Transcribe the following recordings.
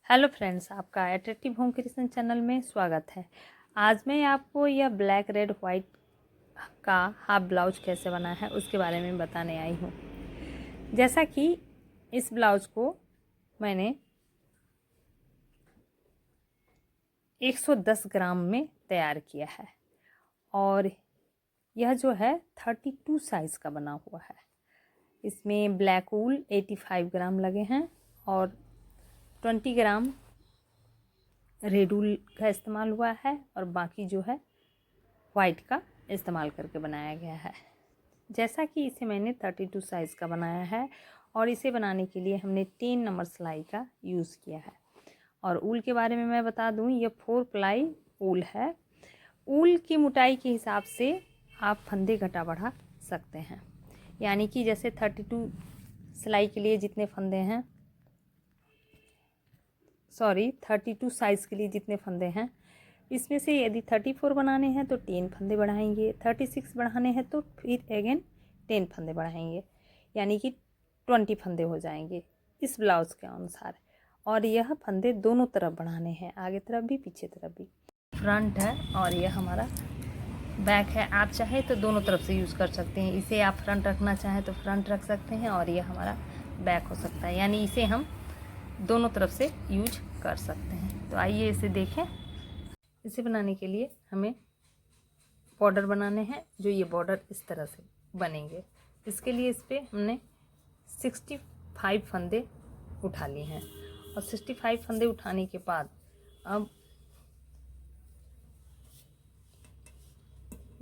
Hello friends, आपका attractive home creation channel में स्वागत है। आज मैं आपको यह ब्लैक रेड वाइट का हाफ ब्लाउज कैसे बना है उसके बारे में बताने आई हूँ। जैसा कि इस ब्लाउज को मैंने 110 ग्राम में तैयार किया है और यह जो है 32 साइज़ का बना हुआ है। इसमें ब्लैक वूल 85 ग्राम लगे हैं और 20 ग्राम रेड वूल का इस्तेमाल हुआ है और बाकी जो है वाइट का इस्तेमाल करके बनाया गया है। जैसा कि इसे मैंने 32 साइज़ का बनाया है और इसे बनाने के लिए हमने 3 नंबर सिलाई का यूज़ किया है। और ऊल के बारे में मैं बता दूं, ये 4 प्लाई ऊल है। ऊल की मोटाई के हिसाब से आप फंदे घटा बढ़ा सकते हैं, यानी कि जैसे 32 सिलाई के लिए जितने फंदे हैं 32 साइज़ के लिए जितने फंदे हैं, इसमें से यदि 34 बनाने हैं तो 10 फंदे बढ़ाएंगे, 36 बढ़ाने हैं तो फिर अगेन 10 फंदे बढ़ाएंगे, यानी कि 20 फंदे हो जाएंगे इस ब्लाउज़ के अनुसार। और यह फंदे दोनों तरफ बढ़ाने हैं, आगे तरफ भी पीछे तरफ भी। फ्रंट है और यह हमारा बैक है। आप चाहे तो दोनों तरफ से यूज़ कर सकते हैं। इसे आप फ्रंट रखना चाहें तो फ्रंट रख सकते हैं और यह हमारा बैक हो सकता है, यानी इसे हम दोनों तरफ से यूज कर सकते हैं। तो आइए इसे देखें। इसे बनाने के लिए हमें बॉर्डर बनाने हैं। जो ये बॉर्डर इस तरह से बनेंगे, इसके लिए इस पर हमने 65 फंदे उठा लिए हैं और 65 फंदे उठाने के बाद अब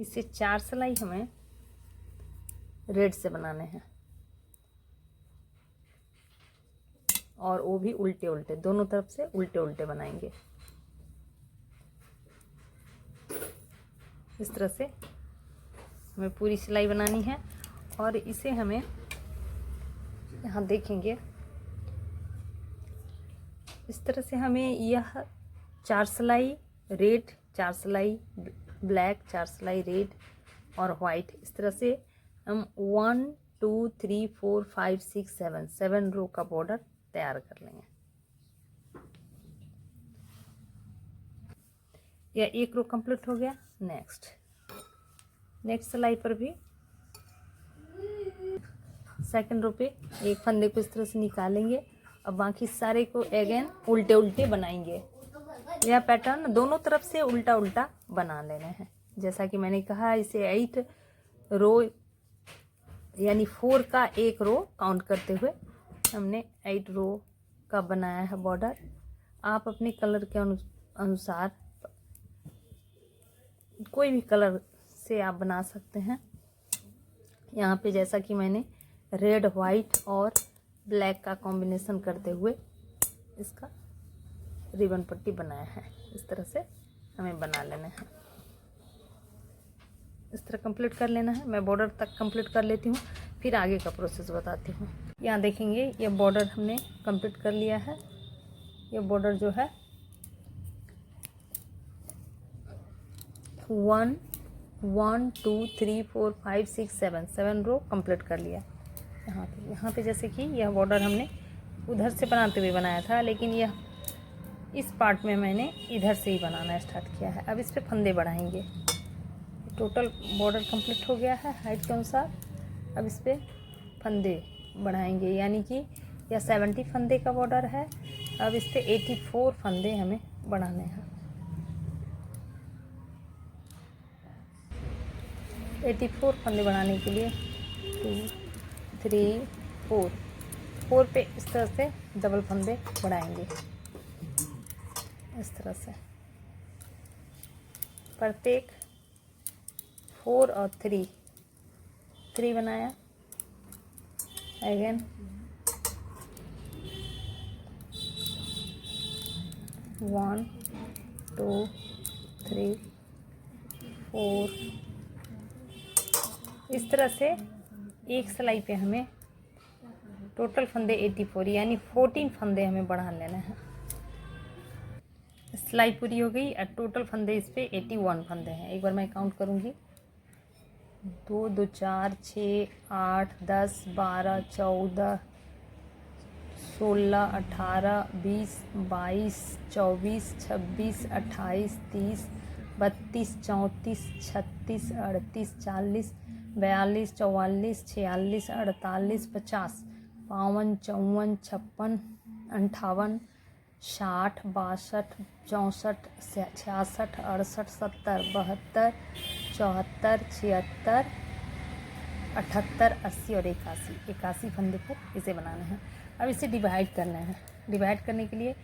इसे 4 सिलाई हमें रेड से बनाने हैं और वो भी उल्टे उल्टे, दोनों तरफ से उल्टे उल्टे बनाएंगे। इस तरह से हमें पूरी सिलाई बनानी है और इसे हमें यहाँ देखेंगे इस तरह से हमें यह 4 सिलाई रेड, 4 सिलाई ब्लैक, 4 सिलाई रेड और वाइट, इस तरह से हम 1 2 3 4 5 6 7 रो का बॉर्डर तैयार कर लेंगे। यह एक रो कंप्लीट हो गया। नेक्स्ट सिलाई पर भी सेकंड रो पे एक फंदे को इस तरह से निकालेंगे और बाकी सारे को अगेन उल्टे उल्टे बनाएंगे। यह पैटर्न दोनों तरफ से उल्टा उल्टा बना लेना है। जैसा कि मैंने कहा, इसे 8 रो यानी 4 का एक रो काउंट करते हुए हमने 8 रो का बनाया है बॉर्डर। आप अपने कलर के अनुसार कोई भी कलर से आप बना सकते हैं। यहाँ पे जैसा कि मैंने रेड, वाइट और ब्लैक का कॉम्बिनेशन करते हुए इसका रिबन पट्टी बनाया है। इस तरह से हमें बना लेना है, इस तरह कंप्लीट कर लेना है। मैं बॉर्डर तक कंप्लीट कर लेती हूँ, फिर आगे का प्रोसेस बताती हूँ। यहाँ देखेंगे ये बॉर्डर हमने कंप्लीट कर लिया है। ये बॉर्डर जो है 1 2 3 4 5 6 7 रो कंप्लीट कर लिया। यहाँ पे जैसे कि यह बॉर्डर हमने उधर से बनाते हुए बनाया था, लेकिन यह इस पार्ट में मैंने इधर से ही बनाना स्टार्ट किया है। अब इस पे फंदे बढ़ाएंगे। टोटल बॉर्डर कंप्लीट हो गया है हाइट के अनुसार। अब इस पे फंदे बढ़ाएंगे, यानी कि यह 70 फंदे का बॉर्डर है। अब इस पे 84 फंदे हमें बढ़ाने हैं। 84 फंदे बढ़ाने के लिए 2 3 4 पे इस तरह से डबल फंदे बढ़ाएंगे। इस तरह से प्रत्येक 4 और 3 बनाया। अगेन 1 2 3 4। इस तरह से एक सिलाई पे हमें टोटल फंदे 84 यानी 14 फंदे हमें बढ़ा लेना है। सिलाई पूरी हो गई और टोटल फंदे इस पे 81 फंदे हैं। एक बार मैं काउंट करूँगी, 2 2 4 6 8 10 12 14 16, 18, 20, 22, 24, 26, 28, 30, 32, 34, 36, 38, 40, 42, 44, 46, 48, 50, 52, 54, 56, 58, 60, 62, 64, 66, 68, 70, 72, 74, 76, 78, 80 और 81 फंदे पर इसे बनाना है। अब इसे डिवाइड करना है। डिवाइड करने के लिए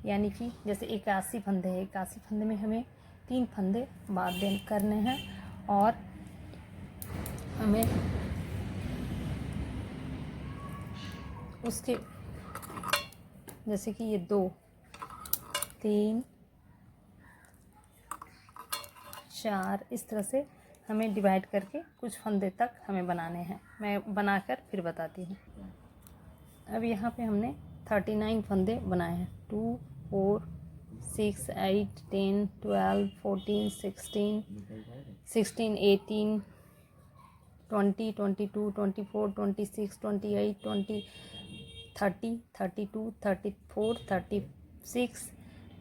यानी कि जैसे 81 फंदे हैं, 81 फंदे में हमें 3 फंदे बाद करने हैं और हमें उसके जैसे कि ये 2, 3, 4 इस तरह से हमें डिवाइड करके कुछ फंदे तक हमें बनाने हैं। मैं बनाकर फिर बताती हूँ। अब यहाँ पे हमने 39 फंदे बनाए हैं। 2, 4, 6, 8, 10, 12, 14, 16, 18, 20, 22, 24, 26, 28, 20, 30, 32, 34, 36,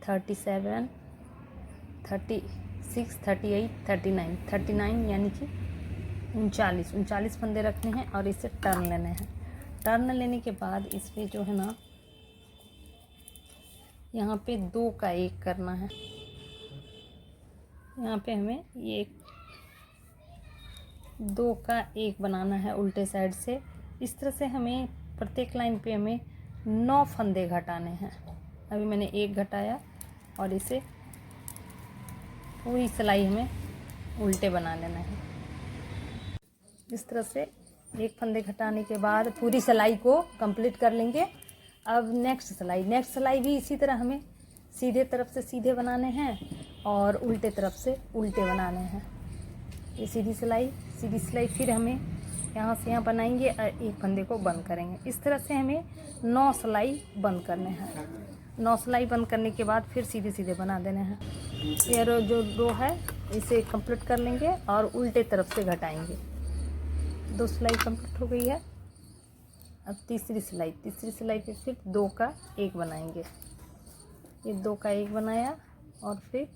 37, 36, 38, 39 यानी कि 39 फंदे रखने हैं और इसे टर्न लेने हैं। टर्न लेने के बाद इसमें जो है ना, यहाँ पे 2 का 1 करना है। यहाँ पे हमें ये 2 का 1 बनाना है उल्टे साइड से। इस तरह से हमें प्रत्येक लाइन पे हमें 9 फंदे घटाने हैं। अभी मैंने 1 घटाया और इसे पूरी सिलाई हमें उल्टे बना लेना है। इस तरह से 1 फंदे घटाने के बाद पूरी सिलाई को कंप्लीट कर लेंगे। अब नेक्स्ट सिलाई भी इसी तरह हमें सीधे तरफ से सीधे बनाने हैं और उल्टे तरफ से उल्टे बनाने हैं। ये सीधी सिलाई फिर हमें यहाँ से यहाँ बनाएंगे और 1 फंदे को बंद करेंगे। इस तरह से हमें 9 सिलाई बंद करने हैं। 9 सिलाई बंद करने के बाद फिर सीधे बना देने हैं। ये जो रो है इसे कंप्लीट कर लेंगे और उल्टे तरफ से घटाएंगे। 2 सिलाई कंप्लीट हो गई है। अब तीसरी सिलाई पे फिर 2 का 1 बनाएंगे। ये 2 का 1 बनाया और फिर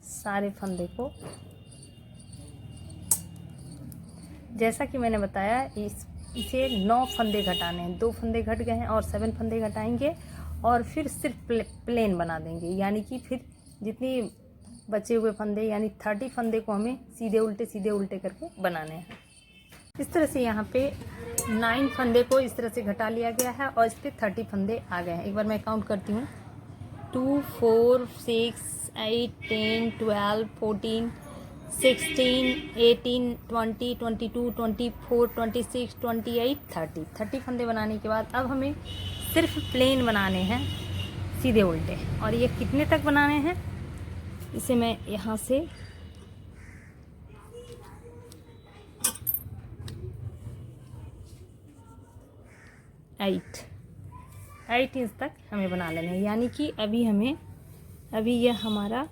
सारे फंदे को, जैसा कि मैंने बताया, इसे 9 फंदे घटाने हैं। 2 फंदे घट गए हैं और 7 फंदे घटाएंगे और फिर सिर्फ प्लेन बना देंगे। यानी कि फिर जितनी बचे हुए फंदे यानी 30 फंदे को हमें सीधे उल्टे करके बनाने हैं। इस तरह से यहाँ पे 9 फंदे को इस तरह से घटा लिया गया है और इस पर 30 फंदे आ गए हैं। एक बार मैं काउंट करती हूँ। 2, 4, 6, 8, 10, 12, 14, 16, 18, 20, 22, 24, 26, 28, 30 फंदे बनाने के बाद अब हमें सिर्फ प्लेन बनाने हैं सीधे उल्टे। और ये कितने तक बनाने हैं इसे मैं यहाँ से एट इंच तक हमें बना लेना है। यानी कि अभी यह हमारा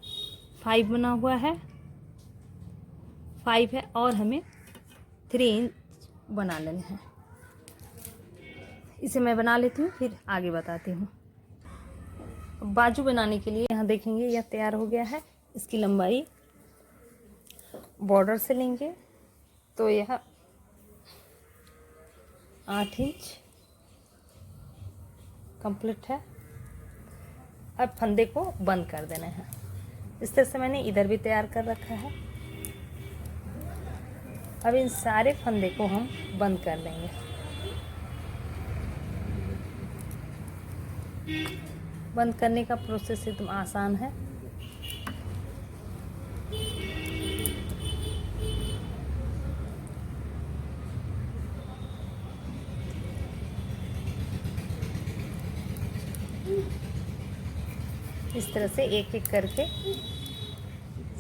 5 बना हुआ है, 5 है और हमें 3 इंच बना लेने हैं। इसे मैं बना लेती हूँ फिर आगे बताती हूँ। बाजू बनाने के लिए यहाँ देखेंगे यह तैयार हो गया है। इसकी लंबाई बॉर्डर से लेंगे तो यह 8 इंच कंप्लीट है। अब फंदे को बंद कर देना है। इस तरह से मैंने इधर भी तैयार कर रखा है। अब इन सारे फंदे को हम बंद कर देंगे। बंद करने का प्रोसेस एकदम आसान है। इस तरह से एक एक करके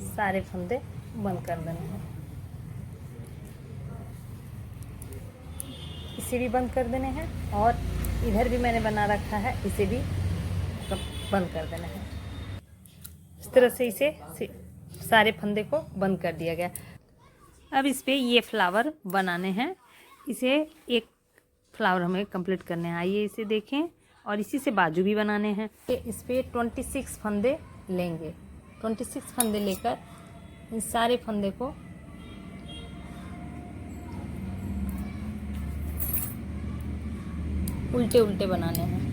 सारे फंदे बंद कर देने हैं। इसे भी बंद कर देने हैं और इधर भी मैंने बना रखा है, इसे भी बंद कर देना है। इस तरह से इसे सारे फंदे को बंद कर दिया गया। अब इस पे ये फ्लावर बनाने हैं। इसे एक फ्लावर हमें कंप्लीट करने हैं। आइए इसे देखें और इसी से बाजू भी बनाने हैं। इस पे 26 फंदे लेंगे। 26 फंदे लेकर इन सारे फंदे को उल्टे उल्टे बनाने हैं।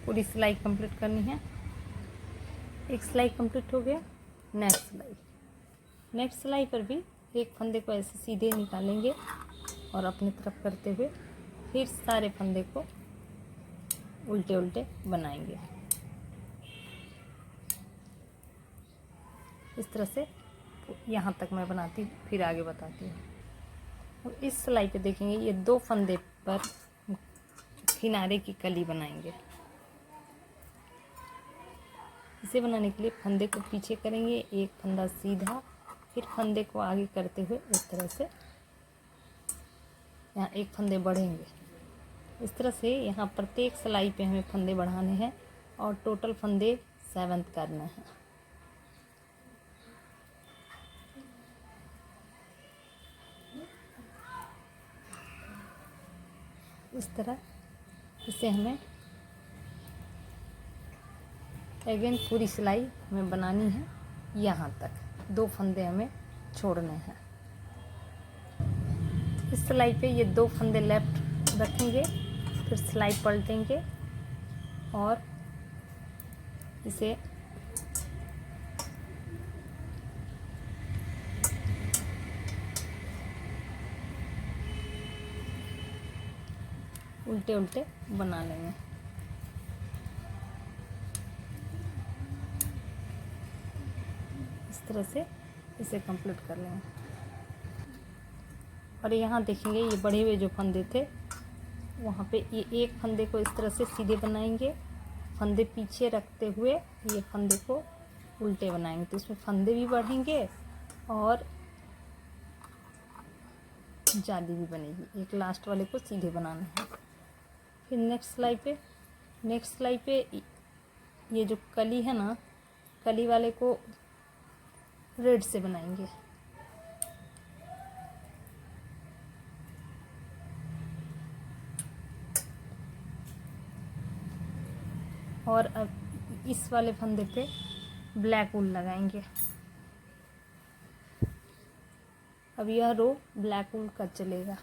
पूरी सिलाई कंप्लीट करनी है। एक सिलाई कंप्लीट हो गया। नेक्स्ट सिलाई पर भी एक फंदे को ऐसे सीधे निकालेंगे और अपनी तरफ करते हुए फिर सारे फंदे को उल्टे उल्टे बनाएंगे। इस तरह से यहाँ तक मैं बनाती हूँ, फिर आगे बताती हूँ। अब इस सिलाई पे देखेंगे ये 2 फंदे पर किनारे की कली बनाएंगे। इसे बनाने के लिए फंदे को पीछे करेंगे, एक फंदा सीधा, फिर फंदे को आगे करते हुए इस तरह से यहाँ एक फंदे बढ़ेंगे। इस तरह से यहाँ प्रत्येक सिलाई पे हमें फंदे बढ़ाने हैं और टोटल फंदे 7 करने हैं। इस तरह इसे हमें अगेन पूरी सिलाई हमें बनानी है। यहाँ तक 2 फंदे हमें छोड़ने हैं। इस सिलाई पे ये 2 फंदे लेफ्ट रखेंगे, फिर सिलाई पलटेंगे और इसे उल्टे उल्टे बना लेंगे। इस तरह से इसे कंप्लीट कर लेंगे। और यहाँ देखेंगे ये बढ़े हुए जो फंदे थे वहाँ पे ये एक फंदे को इस तरह से सीधे बनाएंगे, फंदे पीछे रखते हुए ये फंदे को उल्टे बनाएंगे, तो इसमें फंदे भी बढ़ेंगे और जाली भी बनेगी। एक लास्ट वाले को सीधे बनाना है। फिर नेक्स्ट सिलाई पे ये जो कली है ना, कली वाले को रेड से बनाएंगे। और अब इस वाले फंदे पे ब्लैक वूल लगाएंगे। अब यह रो ब्लैक वूल का चलेगा।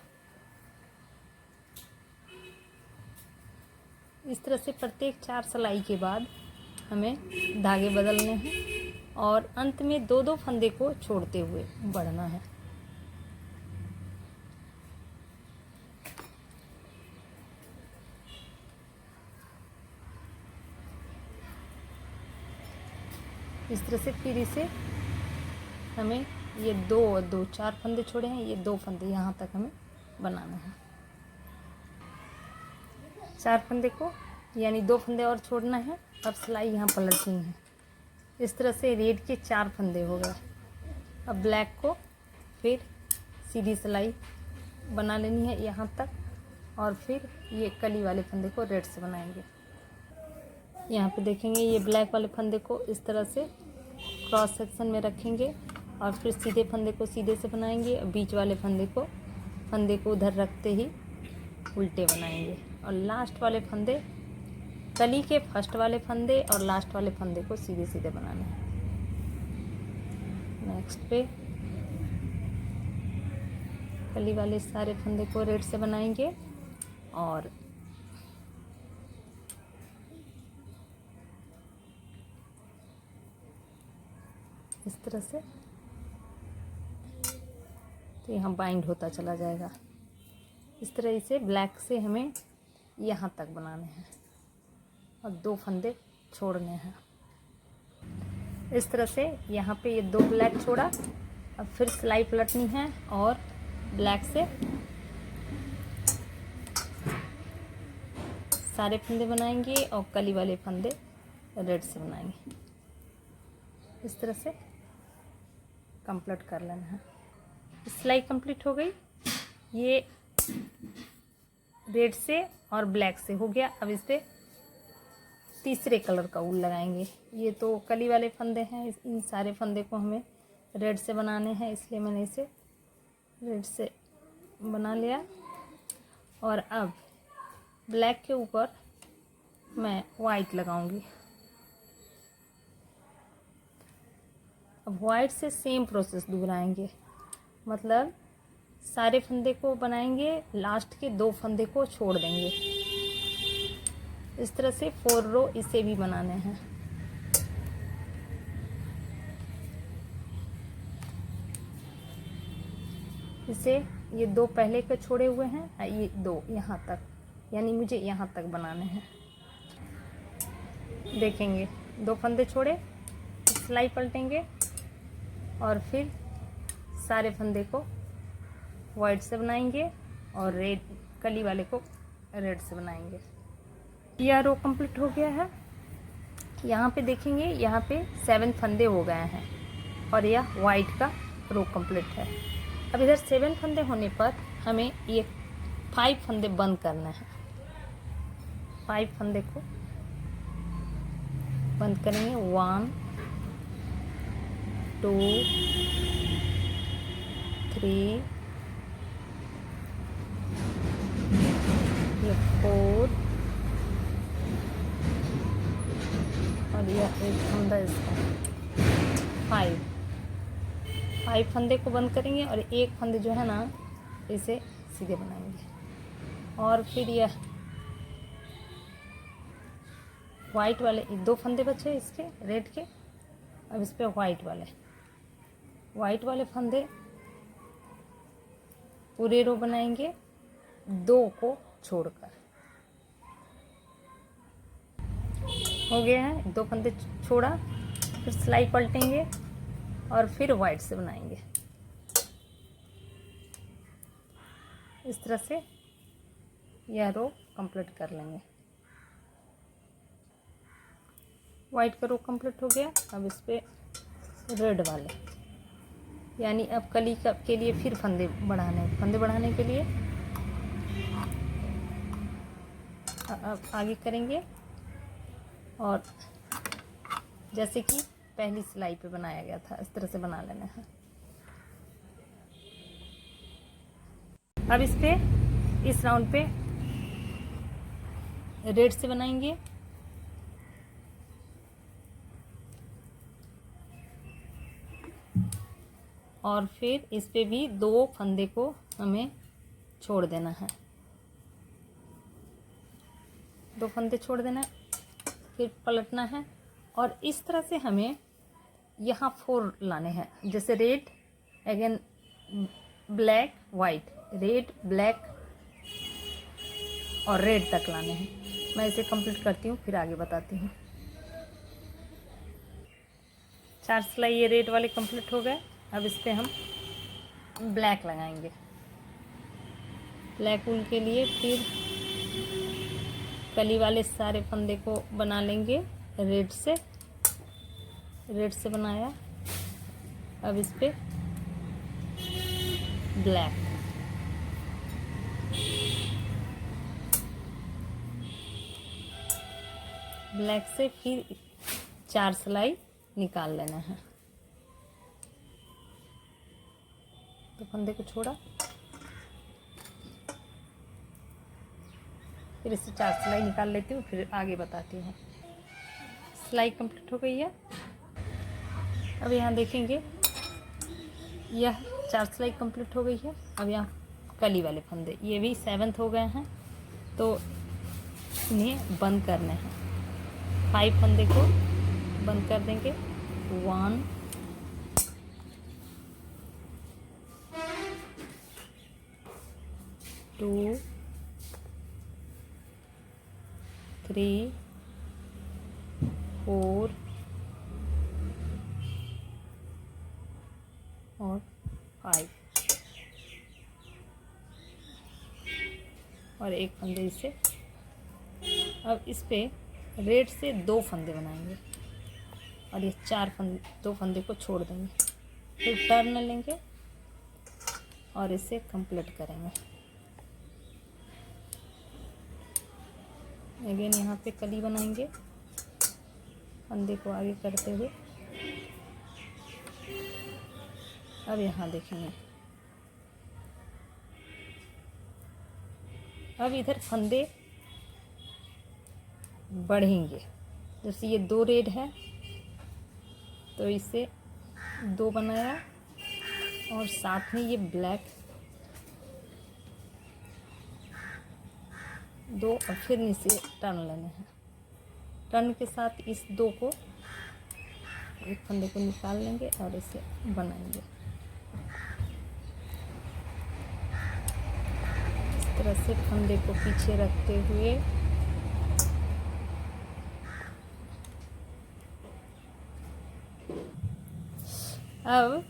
इस तरह से प्रत्येक 4 सिलाई के बाद हमें धागे बदलने हैं और अंत में 2-2 फंदे को छोड़ते हुए बढ़ना है। इस तरह से फिर इसे हमें ये 4 फंदे छोड़े हैं, ये 2 फंदे यहाँ तक हमें बनाना है। 4 फंदे को यानी 2 फंदे और छोड़ना है। अब सिलाई यहाँ पलटनी है। इस तरह से रेड के 4 फंदे हो गए। अब ब्लैक को फिर सीधी सिलाई बना लेनी है यहाँ तक और फिर ये कली वाले फंदे को रेड से बनाएंगे। यहाँ पे देखेंगे ये ब्लैक वाले फंदे को इस तरह से क्रॉस सेक्शन में रखेंगे और फिर सीधे फंदे को सीधे से बनाएंगे और बीच वाले फंदे को उधर रखते ही उल्टे बनाएंगे। और लास्ट वाले फंदे, कली के फर्स्ट वाले फंदे और लास्ट वाले फंदे को सीधे सीधे बनाने हैं। नेक्स्ट पे कली वाले सारे फंदे को रेड से बनाएंगे और इस तरह से तो यहाँ बाइंड होता चला जाएगा। इस तरह इसे ब्लैक से हमें यहाँ तक बनाने हैं और 2 फंदे छोड़ने हैं। इस तरह से यहाँ पे ये 2 ब्लैक छोड़ा। अब फिर सिलाई पलटनी है और ब्लैक से सारे फंदे बनाएंगे और कली वाले फंदे रेड से बनाएंगे। इस तरह से कंप्लीट कर लेना है। सिलाई कंप्लीट हो गई। ये रेड से और ब्लैक से हो गया। अब इस पर तीसरे कलर का ऊल लगाएंगे। ये तो कली वाले फंदे हैं, इन सारे फंदे को हमें रेड से बनाने हैं, इसलिए मैंने इसे रेड से बना लिया। और अब ब्लैक के ऊपर मैं वाइट लगाऊंगी। अब वाइट से सेम प्रोसेस दोहराएंगे, मतलब सारे फंदे को बनाएंगे, लास्ट के 2 फंदे को छोड़ देंगे। इस तरह से 4 रो इसे भी बनाने हैं। इसे ये 2 पहले के छोड़े हुए हैं, ये 2 यहाँ तक, यानी मुझे यहाँ तक बनाने हैं। देखेंगे 2 फंदे छोड़े, सिलाई पलटेंगे और फिर सारे फंदे को वाइट से बनाएंगे और रेड कली वाले को रेड से बनाएंगे। यह रो कंप्लीट हो गया है। यहाँ पे देखेंगे, यहाँ पे 7 फंदे हो गए हैं और यह वाइट का रो कंप्लीट है। अब इधर 7 फंदे होने पर हमें ये 5 फंदे बंद करना है। 5 फंदे को बंद करेंगे। 1 2 3 4 और यह एक फंदा इसका 5 फंदे को बंद करेंगे और एक फंदे जो है ना इसे सीधे बनाएंगे। और फिर यह वाइट वाले 2 फंदे बचे इसके रेड के। अब इस पे वाइट वाले फंदे पूरे रो बनाएंगे 2 को छोड़कर। हो गया है, 2 फंदे छोड़ा, फिर सिलाई पलटेंगे और फिर वाइट से बनाएंगे। इस तरह से यह रो कंप्लीट कर लेंगे। वाइट का रो कंप्लीट हो गया। अब इस पे रेड वाले, यानी अब कली के लिए फिर फंदे बढ़ाने के लिए अब आगे करेंगे और जैसे कि पहली सिलाई पे बनाया गया था इस तरह से बना लेना है। अब इस पे इस राउंड पे रेड से बनाएंगे। और फिर इस पे भी 2 फंदे को हमें छोड़ देना है। 2 फंदे छोड़ देना है, फिर पलटना है और इस तरह से हमें यहाँ 4 लाने हैं। जैसे red again black white, red black और रेड तक लाने हैं। मैं इसे कंप्लीट करती हूँ फिर आगे बताती हूँ। 4 सिलाई ये रेड वाले कंप्लीट हो गए। अब इस पे हम ब्लैक लगाएंगे। ब्लैक ऊल के लिए फिर कली वाले सारे फंदे को बना लेंगे रेड से बनाया। अब इस पे ब्लैक से फिर 4 सिलाई निकाल लेना है। तो फंदे को छोड़ा, फिर इससे 4 सिलाई निकाल लेती हूँ, फिर आगे बताती हूँ। सिलाई कंप्लीट हो गई है। अब यहाँ देखेंगे यह 4 सिलाई कंप्लीट हो गई है। अब यहाँ कली वाले फंदे ये भी 7th हो गए हैं, तो इन्हें बंद करने हैं। 5 फंदे को बंद कर देंगे। 1 2 3 4 और 5 और एक फंदे इससे। अब इस पे रेड से 2 फंदे बनाएंगे और ये 2 फंदे को छोड़ देंगे। फिर टर्न लेंगे और इसे कंप्लीट करेंगे। अगेन यहाँ पे कली बनाएंगे फंदे को आगे करते हुए। अब यहाँ देखेंगे, अब इधर फंदे बढ़ेंगे। जैसे ये 2 रेड है तो इसे 2 बनाया और साथ में ये ब्लैक 2 और फिर नीचे टर्न लेने हैं। टर्न के साथ इस 2 को, एक फंदे को निकाल लेंगे और इसे बनाएंगे इस तरह से, फंदे को पीछे रखते हुए। अब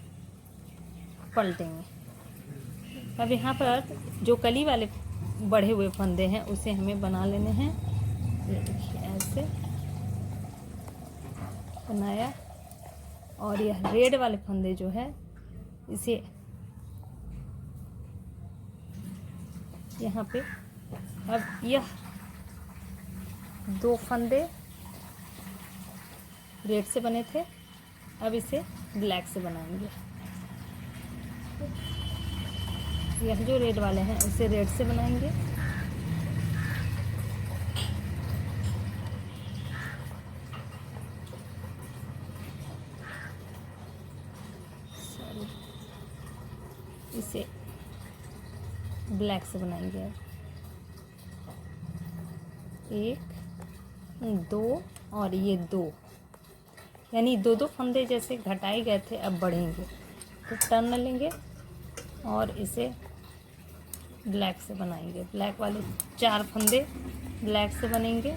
पलटेंगे। अब यहाँ पर जो कली वाले बढ़े हुए फंदे हैं उसे हमें बना लेने हैं। ये देखिए ऐसे बनाया, और यह रेड वाले फंदे जो है इसे यहाँ पे, अब यह 2 फंदे रेड से बने थे, अब इसे ब्लैक से बनाएंगे। यह जो रेड वाले हैं उसे रेड से बनाएंगे। इसे ब्लैक से बनाएंगे। अब 1 2 और ये 2, यानी 2 फंदे जैसे घटाए गए थे अब बढ़ेंगे। तो टर्न लेंगे और इसे ब्लैक से बनाएंगे। ब्लैक वाले 4 फंदे ब्लैक से बनेंगे।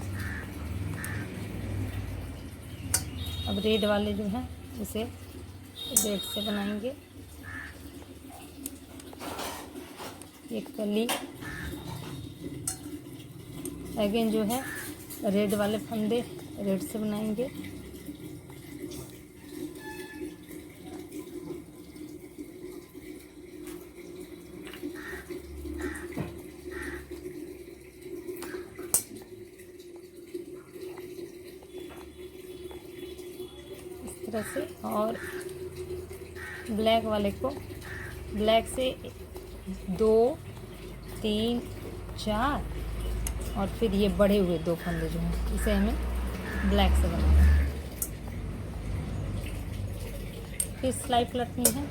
अब रेड वाले जो हैं इसे रेड से बनाएंगे। ये कली अगेन जो है रेड वाले फंदे रेड से बनाएंगे। इस तरह से, और ब्लैक वाले को ब्लैक से 2 3 4 और फिर ये बढ़े हुए 2 फंदे जो हैं इसे हमें ब्लैक से बनाना है। फिर सिलाई पलटनी है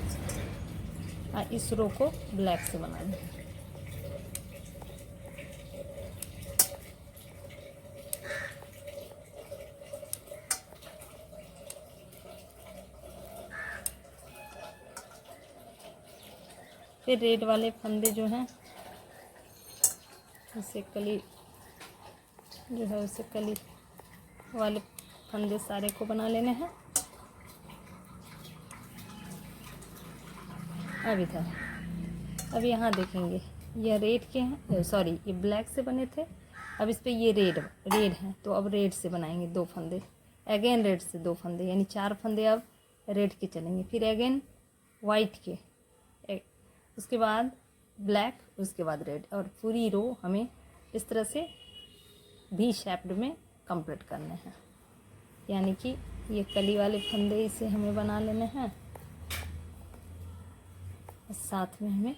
और इस रो को ब्लैक से बनाना है। फिर रेड वाले फंदे जो हैं इसे कली जो है उसे कली वाले फंदे सारे को बना लेने हैं। अब इधर, अब यहाँ देखेंगे यह रेड के हैं, सॉरी ये ब्लैक से बने थे। अब इस पे ये रेड हैं तो अब रेड से बनाएंगे 2 फंदे। अगेन रेड से 2 फंदे, यानी 4 फंदे अब रेड के चलेंगे। फिर अगेन वाइट के, उसके बाद ब्लैक, उसके बाद रेड, और पूरी रो हमें इस तरह से भी शेप्ड में कंप्लीट करने हैं। यानी कि ये कली वाले फंदे इसे हमें बना लेने हैं। साथ में हमें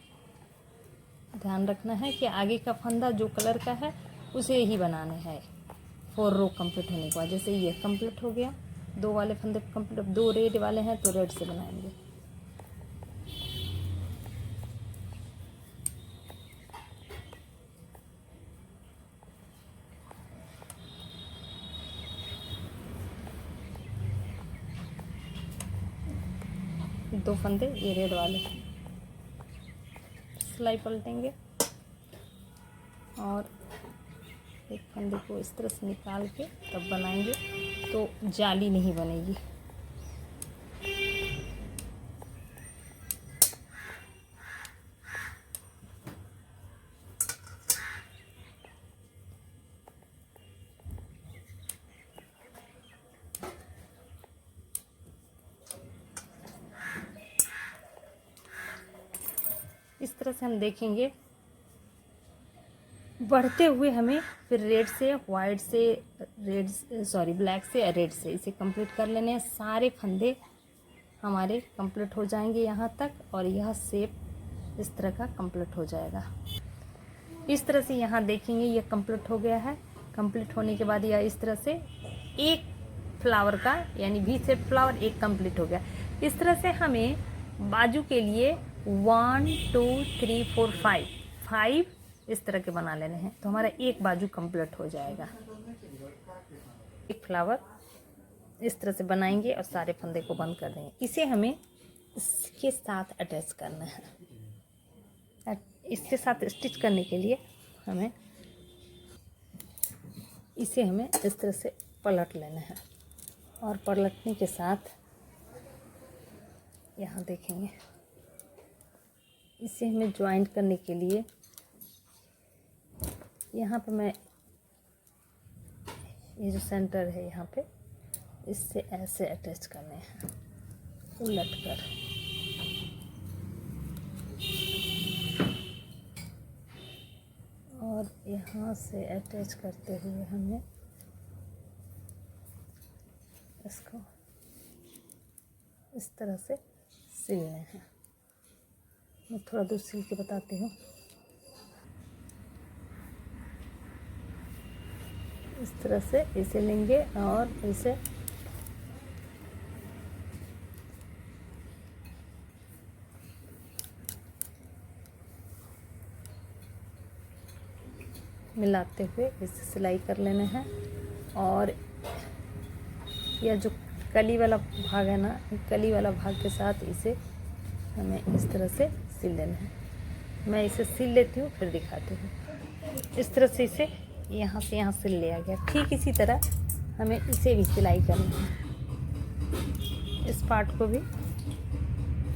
ध्यान रखना है कि आगे का फंदा जो कलर का है उसे ही बनाना है 4 रो कंप्लीट होने के बाद। जैसे ये कंप्लीट हो गया, 2 वाले फंदे कंप्लीट, 2 रेड वाले हैं तो रेड से बनाएंगे। दो फंदे ये रेड वाले, सिलाई पलटेंगे और एक फंदे को इस तरह से निकाल के तब बनाएंगे तो जाली नहीं बनेगी। इस तरह से हम देखेंगे बढ़ते हुए हमें फिर रेड से वाइट से ब्लैक से रेड से इसे कंप्लीट कर लेने हैं। सारे फंदे हमारे कंप्लीट हो जाएंगे यहाँ तक, और यह शेप इस तरह का कंप्लीट हो जाएगा। इस तरह से यहाँ देखेंगे ये कंप्लीट हो गया है। कंप्लीट होने के बाद यह इस तरह से एक फ्लावर का यानी वी शेप फ्लावर एक कंप्लीट हो गया। इस तरह से हमें बाजू के लिए 1 2 3 4 5 इस तरह के बना लेने हैं, तो हमारा एक बाजू कंप्लीट हो जाएगा। एक फ्लावर इस तरह से बनाएंगे और सारे फंदे को बंद कर देंगे। इसे हमें इसके साथ अटैच करना है। इसके साथ स्टिच करने के लिए हमें इस तरह से पलट लेना है, और पलटने के साथ यहाँ देखेंगे इसे हमें ज्वाइंट करने के लिए यहाँ पे मैं ये जो सेंटर है यहाँ पे इससे ऐसे अटैच करने हैं उलट कर। और यहाँ से अटैच करते हुए हमें इसको इस तरह से सिलने हैं। मैं थोड़ा दूर सिल के बताती हूँ। इस तरह से इसे लेंगे और इसे मिलाते हुए इसे सिलाई कर लेना है। और यह जो कली वाला भाग है ना, कली वाला भाग के साथ इसे हमें इस तरह से सिल लेना है। मैं इसे सिल लेती हूँ फिर दिखाती हूँ। इस तरह से इसे यहाँ से यहाँ सिल लिया गया। ठीक इसी तरह हमें इसे भी सिलाई करनी है। इस पार्ट को भी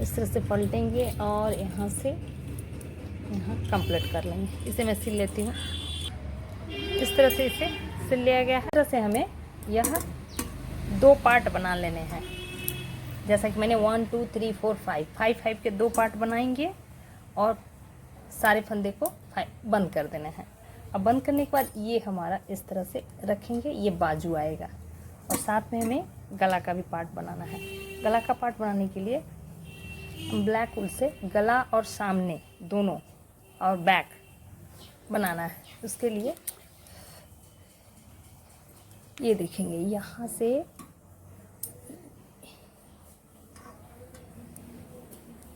इस तरह से पलटेंगे और यहाँ से यहाँ कंप्लीट कर लेंगे। इसे मैं सिल लेती हूँ। इस तरह से इसे सिल लिया गया है। इस तरह से हमें यह 2 पार्ट बना लेने हैं। जैसा कि मैंने 1 2 3 4 5 के 2 पार्ट बनाएंगे और सारे फंदे को बंद कर देना है। अब बंद करने के बाद ये हमारा इस तरह से रखेंगे, ये बाजू आएगा। और साथ में हमें गला का भी पार्ट बनाना है। गला का पार्ट बनाने के लिए हम ब्लैक वूल से गला और सामने दोनों और बैक बनाना है। उसके लिए ये देखेंगे यहाँ से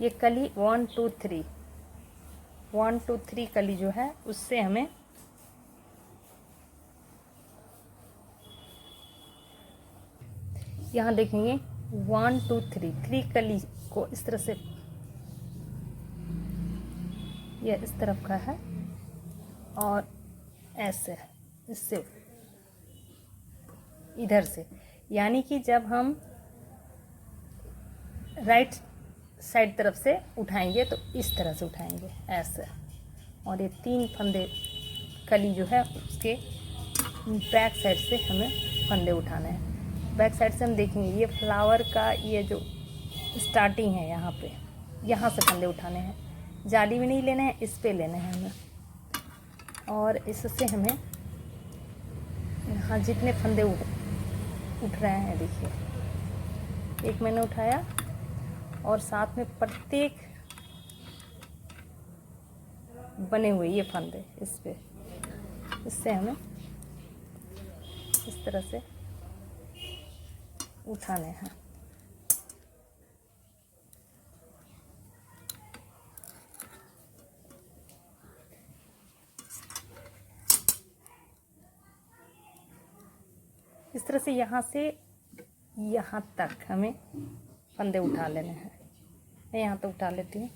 ये कली 1 2 3 कली जो है उससे हमें यहाँ देखेंगे 1 2 3 कली को इस तरह से, यह इस तरफ का है और ऐसे इससे इधर से, यानी कि जब हम राइट साइड तरफ से उठाएंगे तो इस तरह से उठाएंगे ऐसे। और ये 3 फंदे कली जो है उसके बैक साइड से हमें फंदे उठाने हैं। बैक साइड से हम देखेंगे ये फ्लावर का ये जो स्टार्टिंग है यहाँ पे, यहाँ से फंदे उठाने हैं। जाली में नहीं लेने हैं, इस पे लेने हैं हमें। और इससे हमें यहाँ जितने फंदे उठ रहे हैं देखिए, एक मैंने उठाया और साथ में प्रत्येक बने हुए ये फंदे इस पे, इससे हमें इस तरह से उठाने हैं। इस तरह से यहाँ से यहाँ तक हमें फंदे उठा लेने हैं। मैं यहाँ तक उठा लेती हूँ।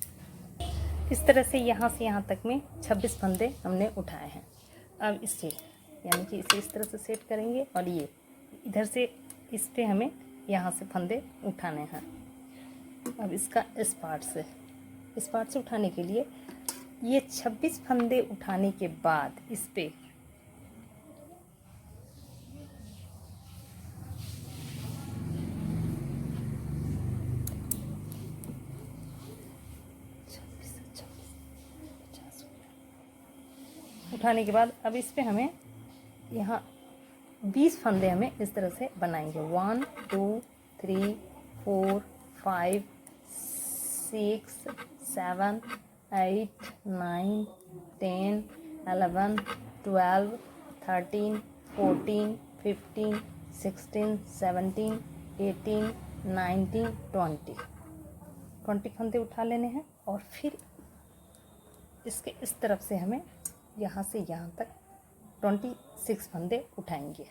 इस तरह से यहाँ तक में 26 फंदे हमने उठाए हैं। अब इसे यानी कि इसे इस तरह से सेट करेंगे और ये इधर से इस पे हमें यहाँ से फंदे उठाने हैं। अब इसका इस पार्ट से उठाने के लिए ये 26 फंदे उठाने के बाद इस पे उठाने के बाद अब इस पे हमें यहाँ 20 फंदे हमें इस तरह से बनाएंगे। 1 2 3 4 5 6 7 8 9 10 11 12 13 14 15 16 17 18 19 20 फंदे उठा लेने हैं। और फिर इसके इस तरफ से हमें यहाँ से यहाँ तक 26 फंदे उठाएंगे।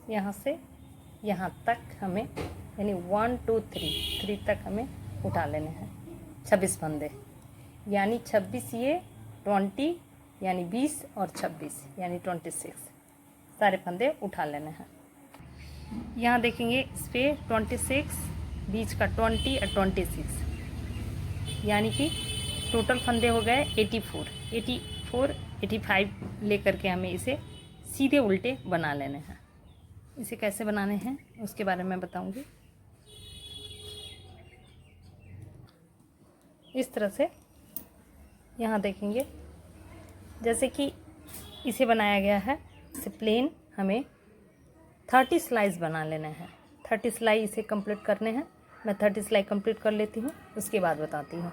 यहाँ से यहाँ तक हमें यानी 1 2 3 तक हमें उठा लेने हैं 26 फंदे, यानी 26 ये 20 यानी 20 और 26 यानी 26 सारे फंदे उठा लेने हैं। यहाँ देखेंगे इस पर 26 बीच का 20 और 26 यानी कि टोटल फंदे हो गए 85 लेकर के हमें इसे सीधे उल्टे बना लेने हैं। इसे कैसे बनाने हैं उसके बारे में बताऊंगी। इस तरह से यहाँ देखेंगे जैसे कि इसे बनाया गया है, इसे प्लेन हमें 30 स्लाइस बना लेना है। 30 सिलाई इसे कंप्लीट करने हैं। मैं 30 सिलाई कंप्लीट कर लेती हूँ, उसके बाद बताती हूँ।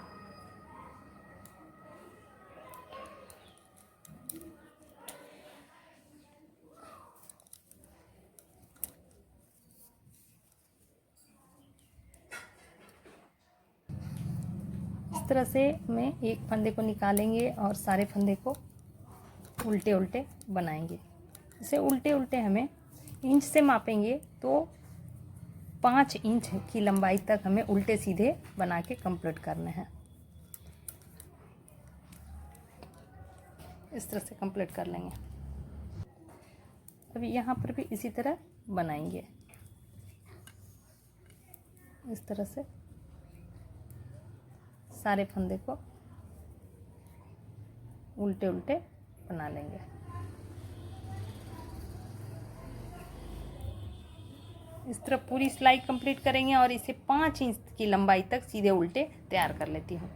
इस तरह से हमें एक फंदे को निकालेंगे और सारे फंदे को उल्टे उल्टे बनाएंगे। इसे उल्टे उल्टे हमें इंच से मापेंगे तो 5 इंच की लंबाई तक हमें उल्टे सीधे बना के कंप्लीट करने हैं। इस तरह से कंप्लीट कर लेंगे। अभी यहाँ पर भी इसी तरह बनाएंगे। इस तरह से सारे फंदे को उल्टे उल्टे बना लेंगे। इस तरह पूरी सिलाई कंप्लीट करेंगे और इसे 5 इंच की लंबाई तक सीधे उल्टे तैयार कर लेती हूँ।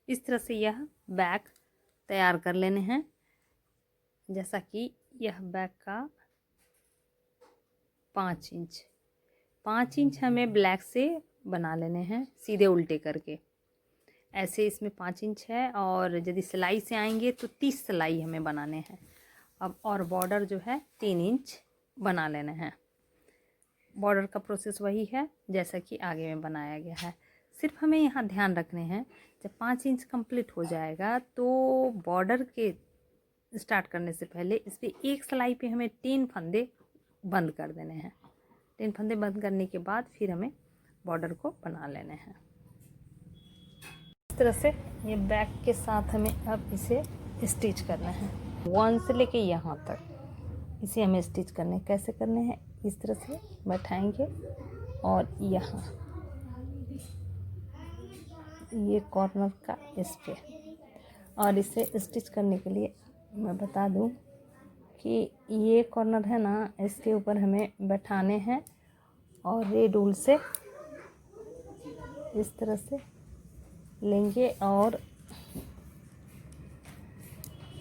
इस तरह से यह बैक तैयार कर लेने हैं। जैसा कि यह बैक का 5 इंच हमें ब्लैक से बना लेने हैं सीधे उल्टे करके। ऐसे इसमें 5 इंच है और यदि सिलाई से आएंगे तो 30 सिलाई हमें बनाने हैं। अब और बॉर्डर जो है 3 इंच बना लेने हैं। बॉर्डर का प्रोसेस वही है जैसा कि आगे में बनाया गया है। सिर्फ हमें यहाँ ध्यान रखने हैं, जब 5 इंच कंप्लीट हो जाएगा तो बॉर्डर के स्टार्ट करने से पहले इस पर एक सिलाई पे हमें 3 फंदे बंद कर देने हैं। 3 फंदे बंद करने के बाद फिर हमें बॉर्डर को बना लेने हैं। इस तरह से ये बैक के साथ हमें अब इसे स्टिच करना है। 1 से लेके यहाँ तक इसे हमें स्टिच करने कैसे करने हैं। इस तरह से बैठाएंगे और यहाँ ये कॉर्नर का इस पे, और इसे स्टिच करने के लिए मैं बता दूं कि ये कॉर्नर है ना, इसके ऊपर हमें बैठाने हैं और रेड वूल से इस तरह से लेंगे और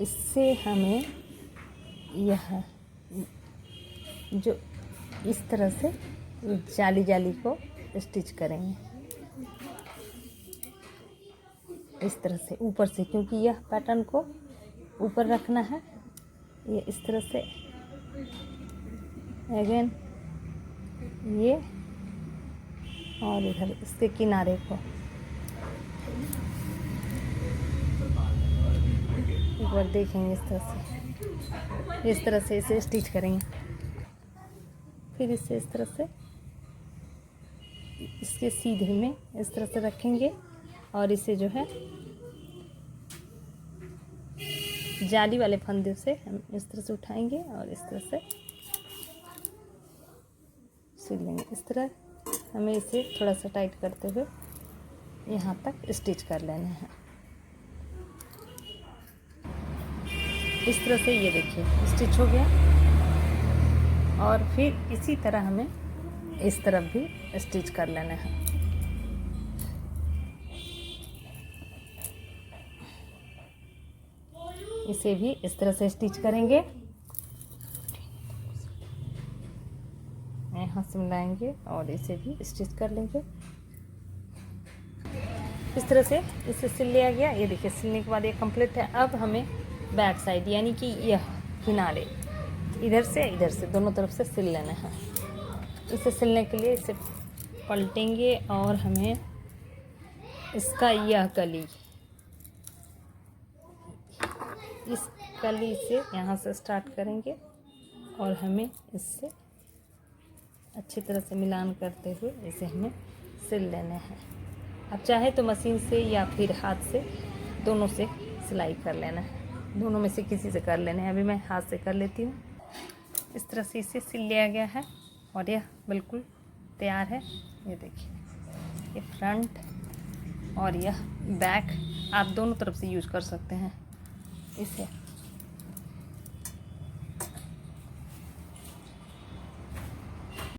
इससे हमें यह जो इस तरह से जाली जाली को स्टिच करेंगे। इस तरह से ऊपर से, क्योंकि यह पैटर्न को ऊपर रखना है। ये इस तरह से अगेन ये और इधर इसके किनारे को एक बार देखेंगे। इस तरह से इसे स्टिच करेंगे। फिर इसे इस तरह से इसके सीधे में इस तरह से रखेंगे और इसे जो है जाली वाले फंदे से हम इस तरह से उठाएंगे और इस तरह से सिल लेंगे। इस तरह हमें इसे थोड़ा सा टाइट करते हुए यहाँ तक स्टिच कर लेना है। इस तरह से ये देखिए स्टिच हो गया। और फिर इसी तरह हमें इस तरफ भी स्टिच कर लेना है। इसे भी इस तरह से स्टिच करेंगे। यहाँ से मिलाएंगे और इसे भी स्टिच कर लेंगे। इस तरह से इसे सिल लिया गया। ये देखिए सिलने के बाद ये कंप्लीट है। अब हमें बैक साइड यानी कि यह किनारे इधर से दोनों तरफ से सिल लेना है। इसे सिलने के लिए इसे पलटेंगे और हमें इसका यह कली, इस कली से यहाँ से स्टार्ट करेंगे और हमें इससे अच्छी तरह से मिलान करते हुए इसे हमें सिल लेना है। अब चाहे तो मशीन से या फिर हाथ से, दोनों से सिलाई कर लेना है। दोनों में से किसी से कर लेना है। अभी मैं हाथ से कर लेती हूँ। इस तरह से इसे सिल लिया गया है और यह बिल्कुल तैयार है। ये देखिए, ये फ्रंट और यह बैक आप दोनों तरफ से यूज कर सकते हैं इसे।